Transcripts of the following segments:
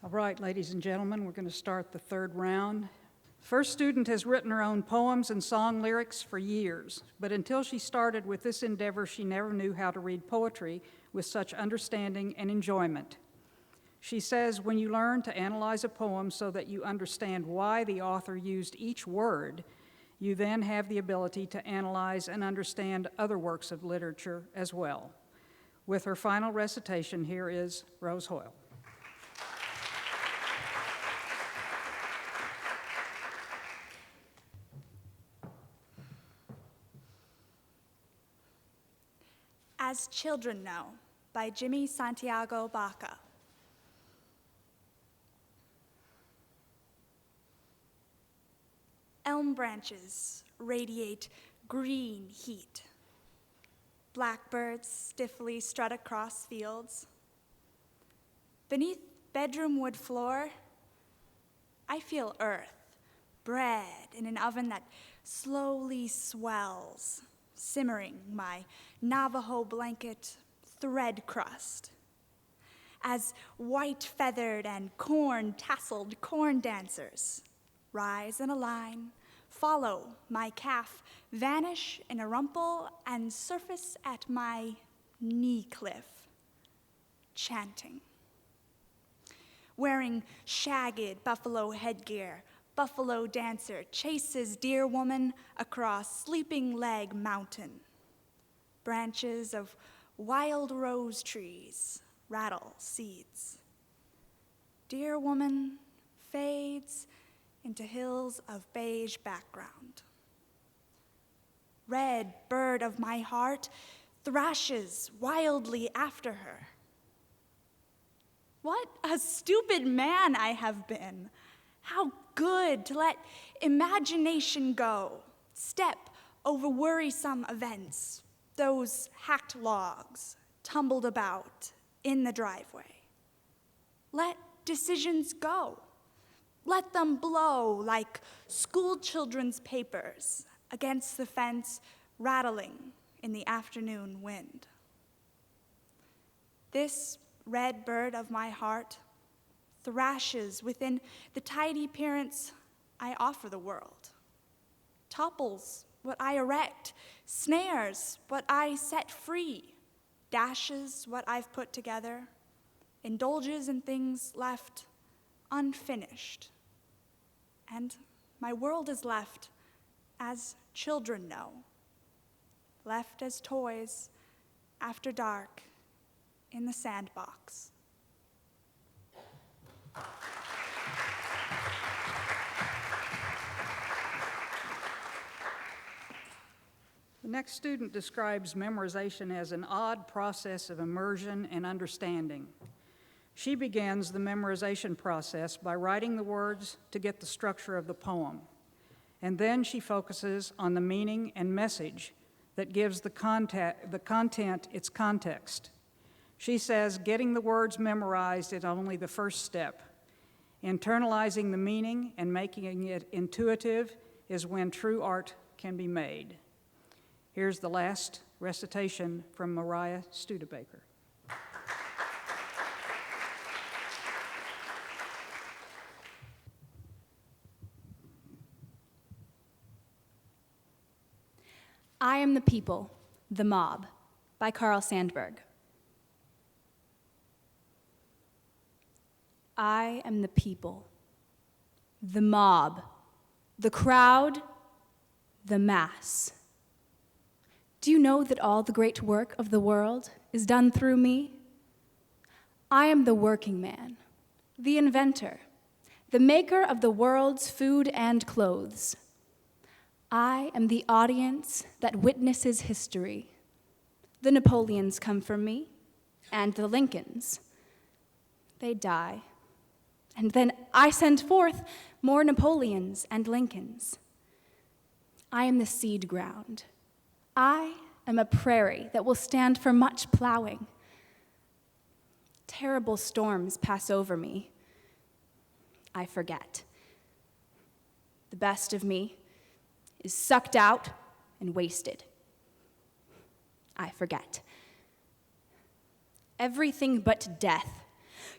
All right, ladies and gentlemen, we're going to start the third round. First student has written her own poems and song lyrics for years, but until she started with this endeavor, she never knew how to read poetry with such understanding and enjoyment. She says, when you learn to analyze a poem so that you understand why the author used each word, you then have the ability to analyze and understand other works of literature as well. With her final recitation, here is Rose Hoyle. As Children Know by Jimmy Santiago Baca. Elm branches radiate green heat. Blackbirds stiffly strut across fields. Beneath bedroom wood floor, I feel earth, bread in an oven that slowly swells, simmering my Navajo blanket thread crust. As white-feathered and corn-tasseled corn dancers rise in a line, follow my calf, vanish in a rumple, and surface at my knee cliff, chanting. Wearing shagged buffalo headgear, buffalo dancer chases deer woman across Sleeping Leg Mountain. Branches of wild rose trees rattle seeds. Deer woman fades into hills of beige background. Red bird of my heart thrashes wildly after her. What a stupid man I have been. How good to let imagination go, step over worrisome events, those hacked logs tumbled about in the driveway. Let decisions go. Let them blow like school children's papers against the fence, rattling in the afternoon wind. This red bird of my heart thrashes within the tidy appearance I offer the world, topples what I erect, snares what I set free, dashes what I've put together, indulges in things left unfinished. And my world is left as children know, left as toys after dark in the sandbox. The next student describes memorization as an odd process of immersion and understanding. She begins the memorization process by writing the words to get the structure of the poem, and then she focuses on the meaning and message that gives the content its context. She says getting the words memorized is only the first step. Internalizing the meaning and making it intuitive is when true art can be made. Here's the last recitation from Mariah Studebaker. I Am the People, the Mob, by Carl Sandburg. I am the people, the mob, the crowd, the mass. Do you know that all the great work of the world is done through me? I am the working man, the inventor, the maker of the world's food and clothes. I am the audience that witnesses history. The Napoleons come from me, and the Lincolns. They die, and then I send forth more Napoleons and Lincolns. I am the seed ground. I am a prairie that will stand for much plowing. Terrible storms pass over me. I forget. The best of me is sucked out and wasted. I forget. Everything but death,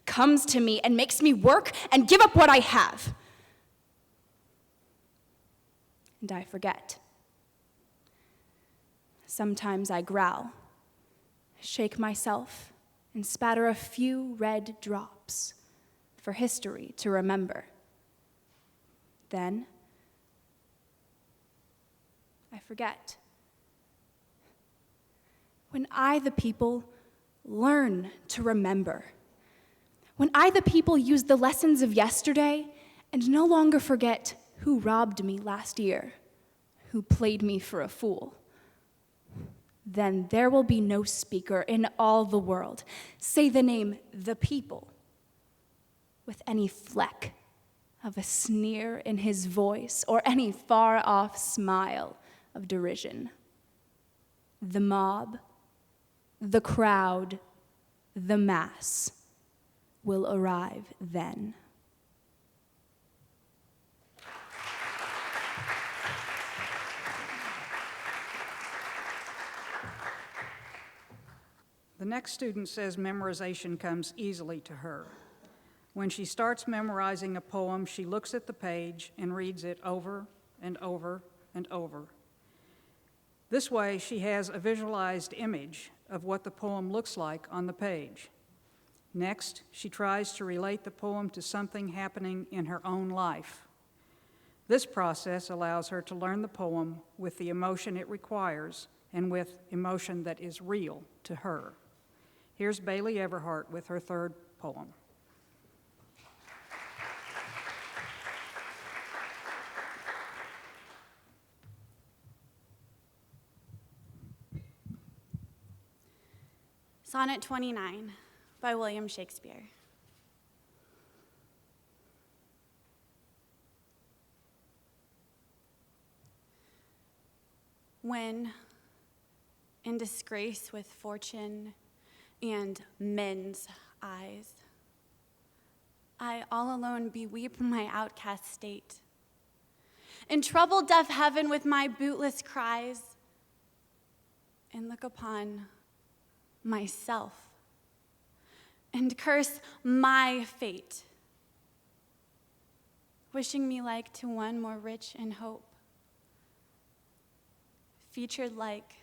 comes to me and makes me work and give up what I have. And I forget. Sometimes I growl, shake myself, and spatter a few red drops for history to remember. Then I forget. When I, the people, learn to remember. When I, the people, use the lessons of yesterday and no longer forget who robbed me last year, who played me for a fool, then there will be no speaker in all the world, say the name the people, with any fleck of a sneer in his voice or any far-off smile of derision. The mob, the crowd, the mass will arrive then. The next student says memorization comes easily to her. When she starts memorizing a poem, she looks at the page and reads it over and over and over. This way, she has a visualized image of what the poem looks like on the page. Next, she tries to relate the poem to something happening in her own life. This process allows her to learn the poem with the emotion it requires and with emotion that is real to her. Here's Bailey Everhart with her third poem. Sonnet 29 by William Shakespeare. When, in disgrace with fortune and men's eyes, I all alone beweep my outcast state, in troubled deaf heaven with my bootless cries, and look upon myself and curse my fate, wishing me like to one more rich in hope, featured like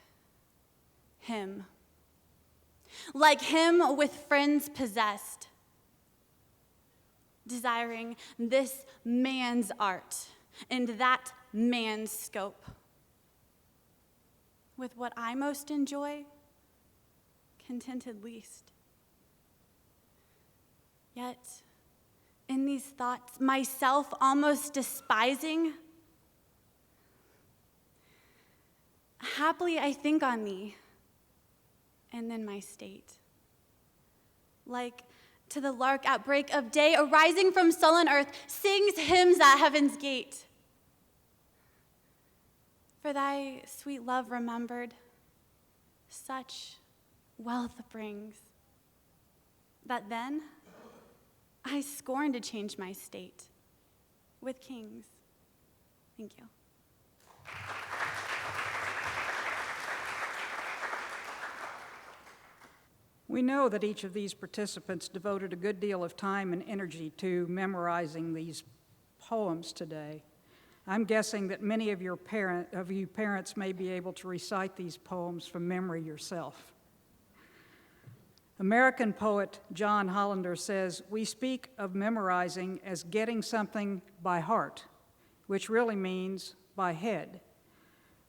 him with friends possessed, desiring this man's art and that man's scope, with what I most enjoy, contented least. Yet, in these thoughts, myself almost despising, haply I think on thee, and then my state. Like to the lark at break of day, arising from sullen earth, sings hymns at heaven's gate. For thy sweet love remembered, such wealth brings, that then I scorn to change my state with kings. Thank you. We know that each of these participants devoted a good deal of time and energy to memorizing these poems today. I'm guessing that many of you parents may be able to recite these poems from memory yourself. American poet John Hollander says, "We speak of memorizing as getting something by heart, which really means by head.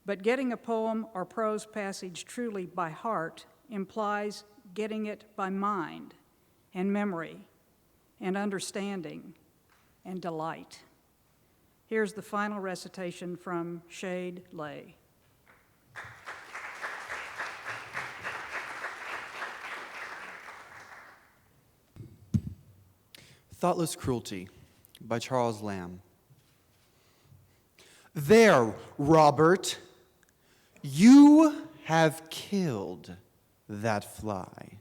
But getting a poem or prose passage truly by heart implies getting it by mind and memory and understanding and delight." Here's the final recitation from Shayd, Laye. Thoughtless Cruelty by Charles Lamb. There, Robert, you have killed that fly.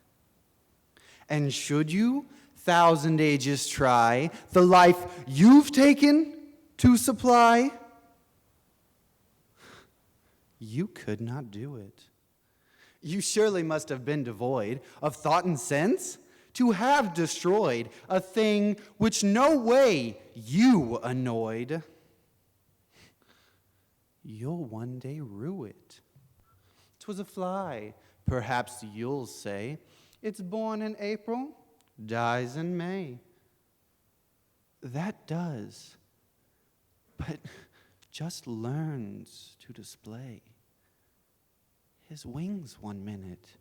And should you, 1,000 ages try, the life you've taken to supply, you could not do it. You surely must have been devoid of thought and sense to have destroyed a thing which no way you annoyed. You'll one day rue it. 'Twas a fly, perhaps you'll say. It's born in April, dies in May. That does, but just learns to display his wings 1 minute,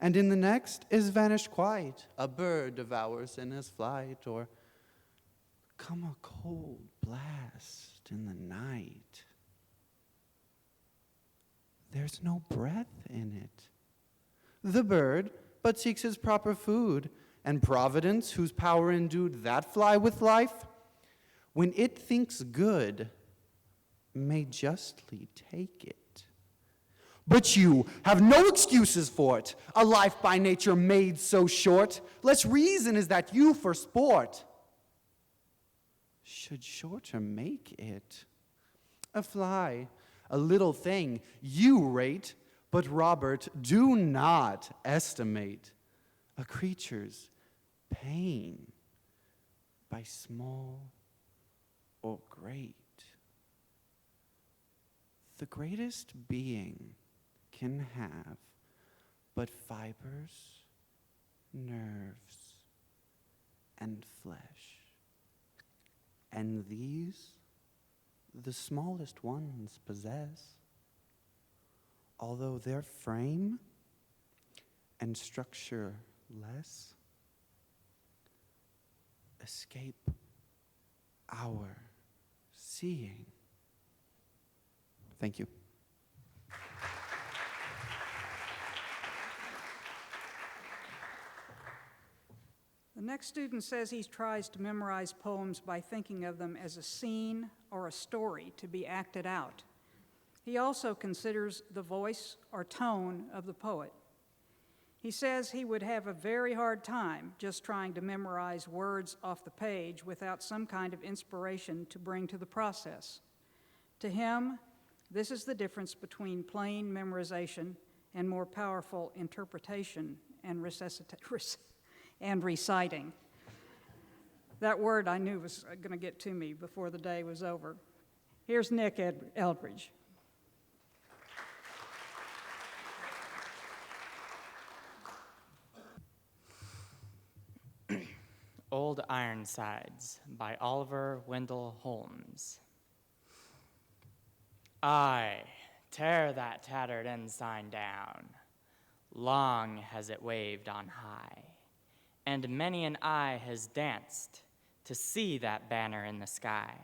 and in the next is vanished quite. A bird devours in his flight, or come a cold blast in the night. There's no breath in it. The bird but seeks his proper food, and Providence, whose power endued that fly with life, when it thinks good, may justly take it. But you have no excuses for it, a life by nature made so short. Less reason is that you for sport should shorter make it. A fly, a little thing you rate, but Robert, do not estimate a creature's pain by small or great. The greatest being can have but fibers, nerves, and flesh. And these the smallest ones possess, although their frame and structure less escape our seeing. Thank you. The next student says he tries to memorize poems by thinking of them as a scene or a story to be acted out. He also considers the voice or tone of the poet. He says he would have a very hard time just trying to memorize words off the page without some kind of inspiration to bring to the process. To him, this is the difference between plain memorization and more powerful interpretation and reciting. That word I knew was going to get to me before the day was over. Here's Nick Eldredge. Old Ironsides by Oliver Wendell Holmes. Aye, tear that tattered ensign down. Long has it waved on high, and many an eye has danced to see that banner in the sky.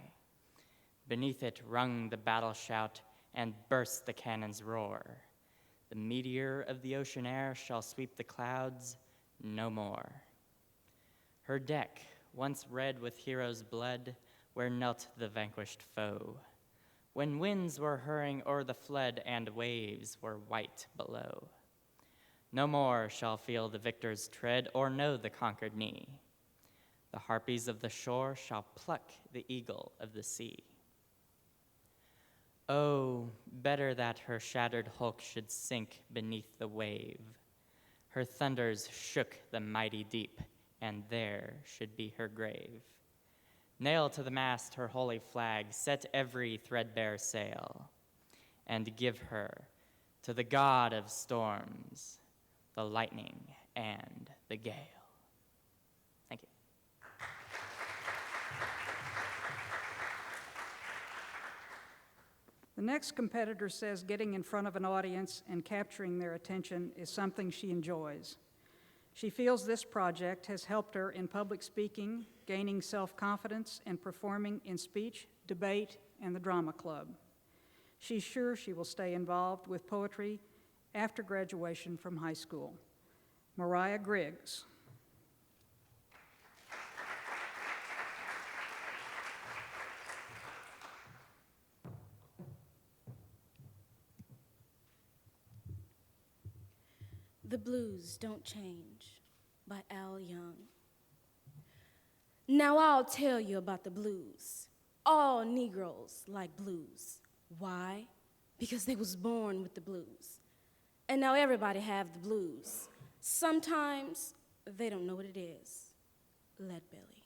Beneath it rung the battle shout and burst the cannon's roar. The meteor of the ocean air shall sweep the clouds no more. Her deck, once red with heroes' blood, where knelt the vanquished foe, when winds were hurrying o'er the flood and waves were white below. No more shall feel the victor's tread or know the conquered knee. The harpies of the shore shall pluck the eagle of the sea. Oh, better that her shattered hulk should sink beneath the wave. Her thunders shook the mighty deep, and there should be her grave. Nail to the mast her holy flag, set every threadbare sail, and give her to the god of storms, the lightning and the gale. Thank you. The next competitor says getting in front of an audience and capturing their attention is something she enjoys. She feels this project has helped her in public speaking, gaining self-confidence, and performing in speech, debate, and the drama club. She's sure she will stay involved with poetry after graduation from high school. Mariah Griggs. The Blues Don't Change by Al Young. Now I'll tell you about the blues. All Negroes like blues. Why? Because they was born with the blues. And now everybody have the blues. Sometimes They don't know what it is. Lead belly.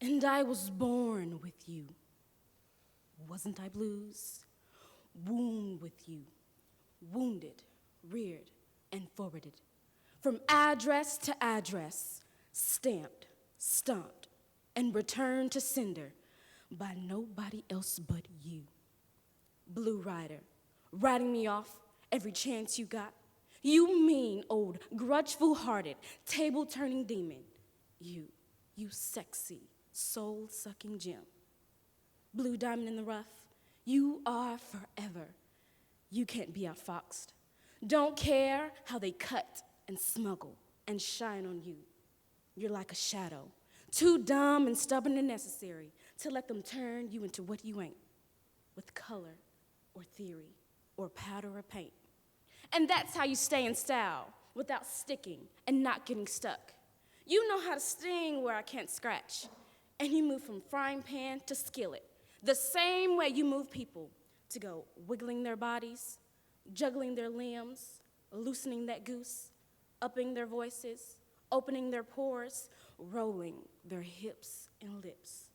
And I was born with you. Wasn't I, blues? Wound with you. Wounded, reared, and forwarded. From address to address, stamped, stomped, and returned to sender by nobody else but you. Blue Rider, riding me off every chance you got. You mean old, grudgeful-hearted, table-turning demon. You sexy, soul-sucking gem. Blue diamond in the rough, you are forever. You can't be outfoxed. Don't care how they cut and smuggle and shine on you. You're like a shadow, too dumb and stubborn and necessary to let them turn you into what you ain't, with color or theory or powder or paint. And that's how you stay in style, without sticking and not getting stuck. You know how to sting where I can't scratch, and you move from frying pan to skillet, the same way you move people to go wiggling their bodies, juggling their limbs, loosening that goose, upping their voices, opening their pores, rolling their hips and lips.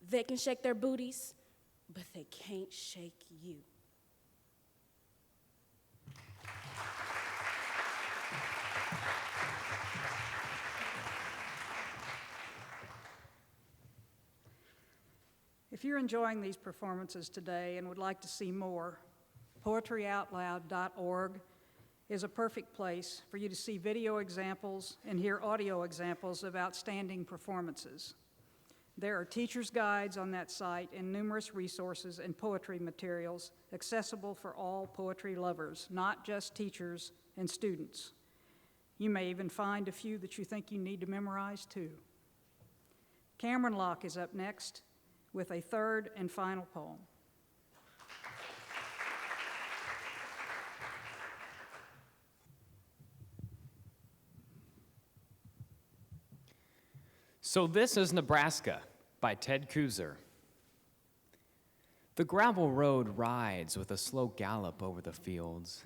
They can shake their booties, but they can't shake you. If you're enjoying these performances today and would like to see more, poetryoutloud.org is a perfect place for you to see video examples and hear audio examples of outstanding performances. There are teacher's guides on that site and numerous resources and poetry materials accessible for all poetry lovers, not just teachers and students. You may even find a few that you think you need to memorize too. Cameron Locke is up next with a third and final poem. So this is Nebraska by Ted Kuzer. The gravel road rides with a slow gallop over the fields,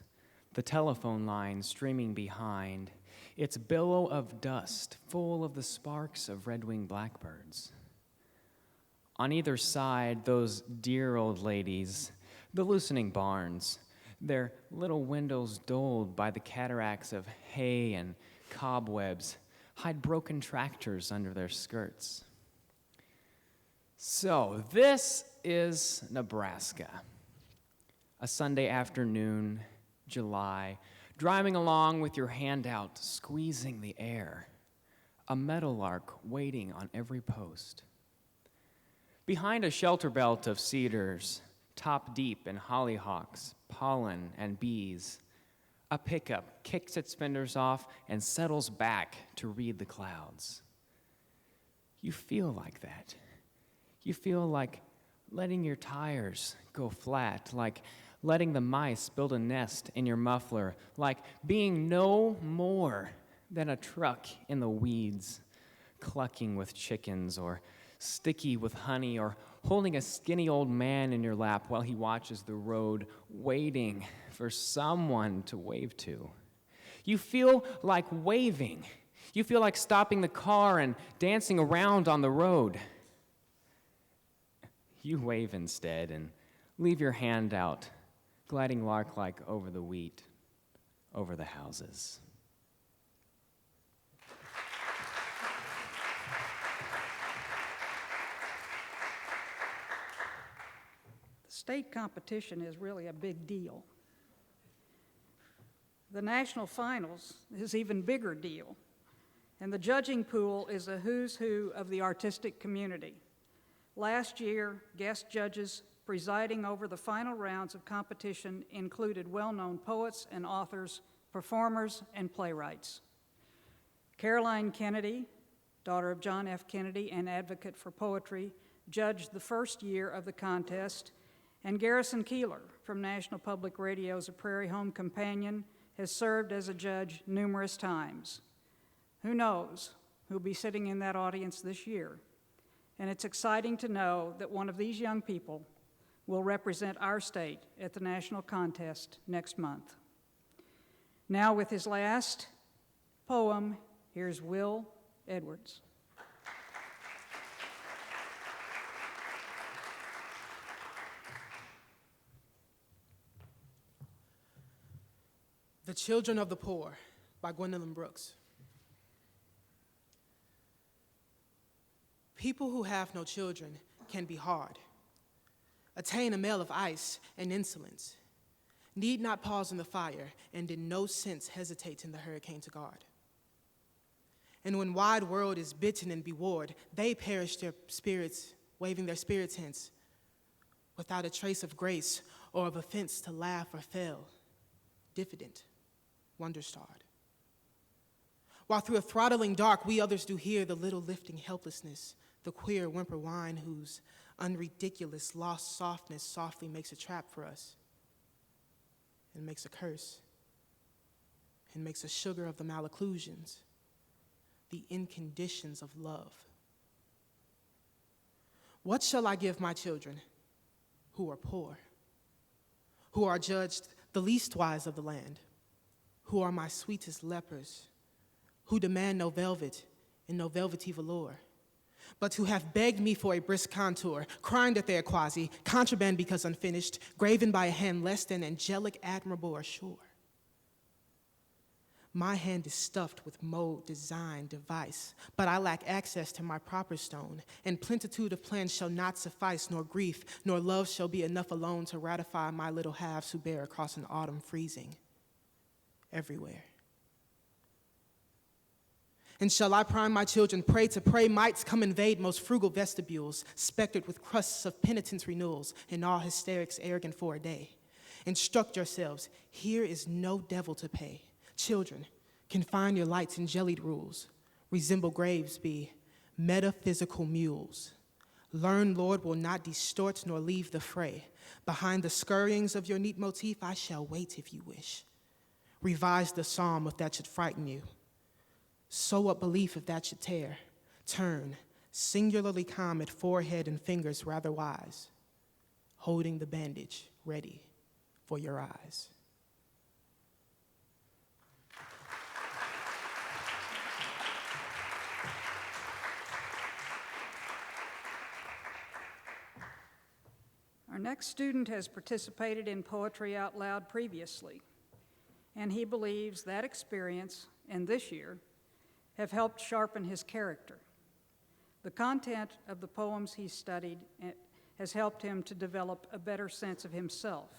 the telephone line streaming behind, its billow of dust full of the sparks of red-winged blackbirds. On either side, those dear old ladies, the loosening barns, their little windows dulled by the cataracts of hay and cobwebs, hide broken tractors under their skirts. So, this is Nebraska. A Sunday afternoon, July, driving along with your hand out, squeezing the air, a meadowlark waiting on every post. Behind a shelter belt of cedars, top deep in hollyhocks, pollen, and bees, a pickup kicks its fenders off and settles back to read the clouds. You feel like that. You feel like letting your tires go flat, like letting the mice build a nest in your muffler, like being no more than a truck in the weeds, clucking with chickens or sticky with honey, or holding a skinny old man in your lap while he watches the road, waiting for someone to wave to. You feel like waving. You feel like stopping the car and dancing around on the road. You wave instead and leave your hand out, gliding lark-like over the wheat, over the houses. State competition is really a big deal. The national finals is even bigger deal, and the judging pool is a who's who of the artistic community. Last year, guest judges presiding over the final rounds of competition included well-known poets and authors, performers, and playwrights. Caroline Kennedy, daughter of John F. Kennedy and advocate for poetry, judged the first year of the contest, and Garrison Keillor from National Public Radio's A Prairie Home Companion has served as a judge numerous times. Who knows who'll be sitting in that audience this year? And it's exciting to know that one of these young people will represent our state at the national contest next month. Now with his last poem, here's Will Edwards. The Children of the Poor by Gwendolyn Brooks. People who have no children can be hard, attain a male of ice and insolence, need not pause in the fire, and in no sense hesitate in the hurricane to guard. And when wide world is bitten and bewarred, they perish their spirits, waving their spirits hence, without a trace of grace or of offense to laugh or fail, diffident, wonder-starred. While through a throttling dark we others do hear the little lifting helplessness, the queer whimper whine whose unridiculous lost softness softly makes a trap for us, and makes a curse, and makes a sugar of the malocclusions, the inconditions of love. What shall I give my children who are poor, who are judged the least wise of the land, who are my sweetest lepers, who demand no velvet and no velvety velour, but who have begged me for a brisk contour, crying that they are quasi, contraband because unfinished, graven by a hand less than angelic, admirable, or sure. My hand is stuffed with mode, design, device, but I lack access to my proper stone, and plentitude of plans shall not suffice, nor grief, nor love shall be enough alone to ratify my little halves who bear across an autumn freezing everywhere. And shall I prime my children, pray to pray mites come invade most frugal vestibules, spectered with crusts of penitence renewals, and all hysterics arrogant for a day. Instruct yourselves, here is no devil to pay. Children, confine your lights in jellied rules, resemble graves be metaphysical mules. Learn, Lord, will not distort nor leave the fray. Behind the scurryings of your neat motif, I shall wait if you wish. Revise the psalm if that should frighten you. Sew up belief if that should tear. Turn, singularly calm at forehead and fingers rather wise, holding the bandage ready for your eyes. Our next student has participated in Poetry Out Loud previously, and he believes that experience and this year have helped sharpen his character. The content of the poems he studied has helped him to develop a better sense of himself.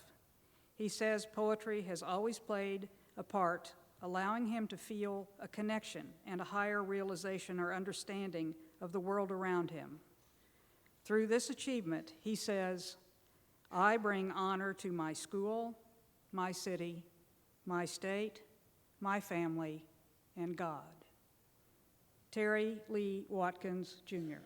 He says poetry has always played a part, allowing him to feel a connection and a higher realization or understanding of the world around him. Through this achievement, he says, I bring honor to my school, my city, my state, my family, and God. Terry Lee Watkins, Jr.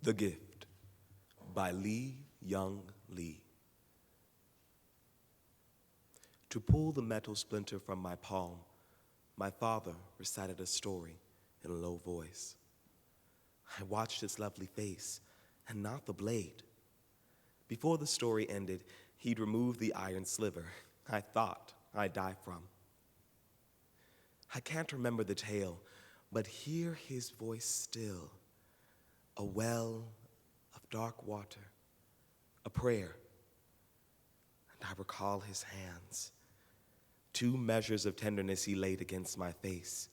The Gift by Lee Young Lee. To pull the metal splinter from my palm, my father recited a story in a low voice. I watched his lovely face and not the blade. Before the story ended, he'd removed the iron sliver I thought I'd die from. I can't remember the tale, but hear his voice still, a well of dark water, a prayer, and I recall his hands. 2 measures of tenderness he laid against my face,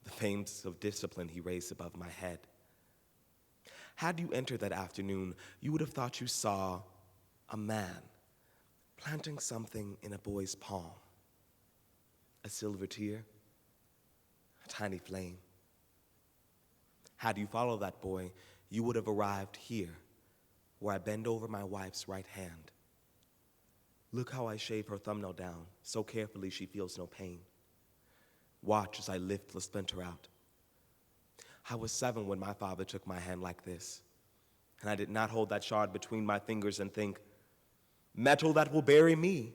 the flames of discipline he raised above my head. Had you entered that afternoon, you would have thought you saw a man planting something in a boy's palm. A silver tear, a tiny flame. Had you followed that boy, you would have arrived here, where I bend over my wife's right hand. Look how I shave her thumbnail down, so carefully she feels no pain. Watch as I lift the splinter out. I was 7 when my father took my hand like this, and I did not hold that shard between my fingers and think, metal that will bury me.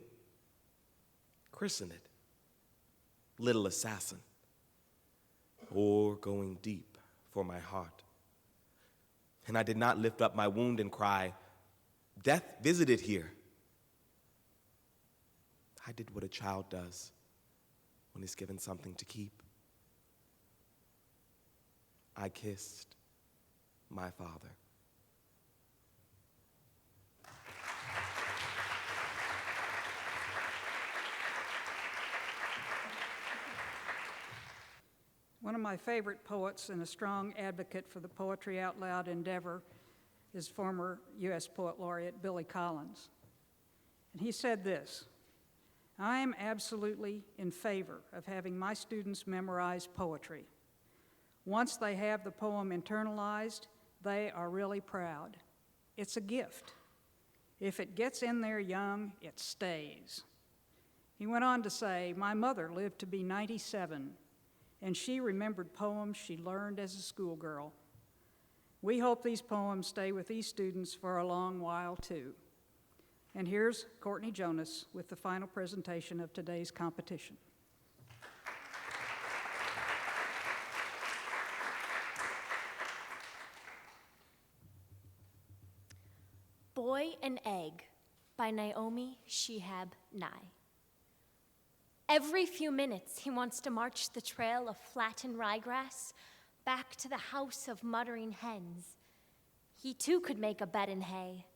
Christen it, little assassin. or going deep for my heart. And I did not lift up my wound and cry, "Death visited here." I did what a child does when he's given something to keep. I kissed my father. One of my favorite poets and a strong advocate for the Poetry Out Loud endeavor is former U.S. Poet Laureate Billy Collins. And he said this: "I am absolutely in favor of having my students memorize poetry. Once they have the poem internalized, they are really proud. It's a gift. If it gets in there young, it stays." He went on to say, "My mother lived to be 97, and she remembered poems she learned as a schoolgirl. We hope these poems stay with these students for a long while, too." And here's Courtney Jonas with the final presentation of today's competition. Boy and Egg by Naomi Shihab Nye. Every few minutes, he wants to march the trail of flattened ryegrass back to the house of muttering hens. He too could make a bed in hay.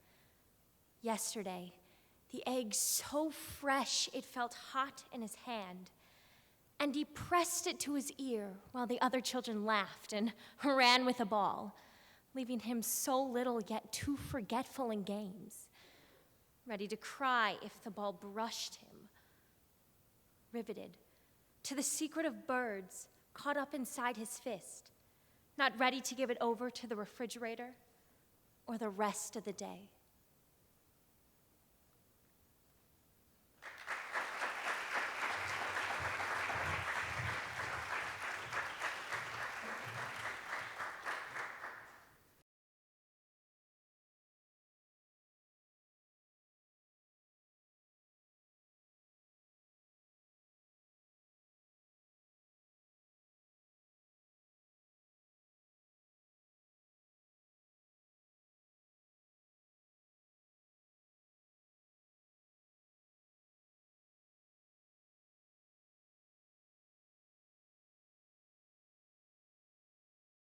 Yesterday, the egg so fresh it felt hot in his hand, and he pressed it to his ear while the other children laughed and ran with a ball, leaving him so little yet too forgetful in games, ready to cry if the ball brushed him. Riveted to the secret of birds caught up inside his fist, not ready to give it over to the refrigerator or the rest of the day.